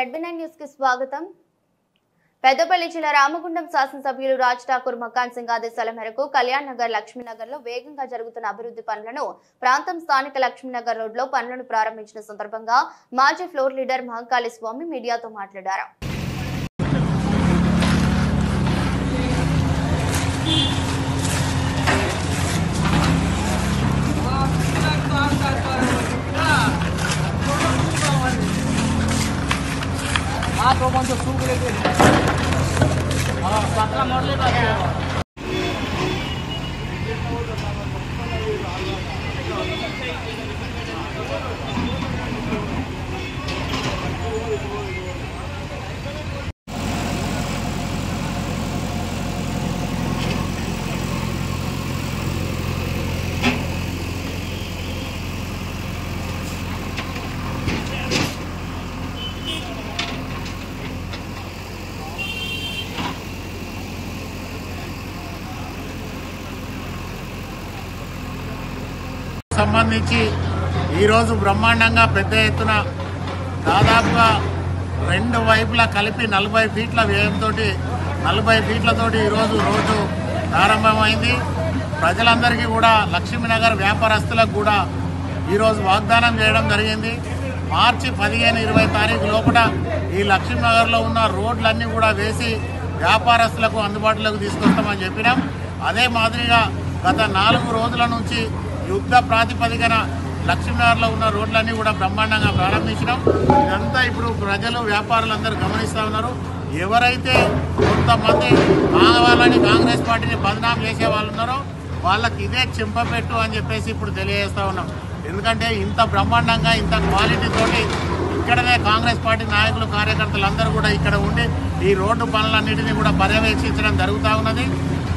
ZB9 news కి స్వాగతం. పెద్దపల్లి జిల్లా రామగుండం శాసనసభ్యులు రాజ్ ఠాకూర్ మకాన్ సింగ్ ఆదేశాల మేరకు కళ్యాణ్ నగర్ లక్ష్మీనగర్ లో వేగంగా జరుగుతున్న అభివృద్ధి పనులను ప్రాంతం స్థానిక లక్ష్మీనగర్ రోడ్ లో పనులను ప్రారంభించిన సందర్భంగా మాజీ ఫ్లోర్ లీడర్ మహంకాళి స్వామి మీడియాతో మాట్లాడారు. तो सूख लेके पतला मोड़ ले సంబంధించి ఈరోజు బ్రహ్మాండంగా పెద్ద ఎత్తున దాదాపుగా రెండు వైపులా కలిపి 40 ఫీట్ల వ్యయంతో 40 ఫీట్లతోటి ఈరోజు రోడ్డు ప్రారంభమైంది. ప్రజలందరికీ కూడా లక్ష్మీనగర్ వ్యాపారస్తులకు కూడా ఈరోజు వాగ్దానం చేయడం జరిగింది. మార్చి 15-20 తారీఖు లోపల ఈ లక్ష్మీనగర్లో ఉన్న రోడ్లన్నీ కూడా వేసి వ్యాపారస్తులకు అందుబాటులోకి తీసుకొస్తామని చెప్పినాం. అదే మాదిరిగా గత 4 రోజుల నుంచి యుద్ధ ప్రాతిపదికన లక్ష్మీనగర్లో ఉన్న రోడ్లన్నీ కూడా బ్రహ్మాండంగా ప్రారంభించడం. ఇదంతా ఇప్పుడు ప్రజలు వ్యాపారులందరూ గమనిస్తూ ఉన్నారు. ఎవరైతే కొంతమంది కావాలని కాంగ్రెస్ పార్టీని బదనాం చేసే వాళ్ళు ఉన్నారో వాళ్ళకి ఇదే చింపపెట్టు అని చెప్పేసి ఇప్పుడు తెలియజేస్తూ ఉన్నాం. ఎందుకంటే ఇంత బ్రహ్మాండంగా ఇంత క్వాలిటీతోటి ఇక్కడనే కాంగ్రెస్ పార్టీ నాయకులు కార్యకర్తలు అందరూ కూడా ఇక్కడ ఉండి ఈ రోడ్డు పనులన్నింటినీ కూడా పర్యవేక్షించడం జరుగుతూ ఉన్నది.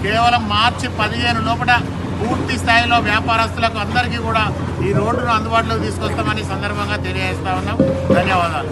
కేవలం మార్చి 15 లోపల పూర్తి స్థాయిలో వ్యాపారస్తులకు అందరికీ కూడా ఈ రోడ్డును అందుబాటులోకి తీసుకొస్తామని సందర్భంగా తెలియజేస్తా ఉన్నాం. ధన్యవాదాలు.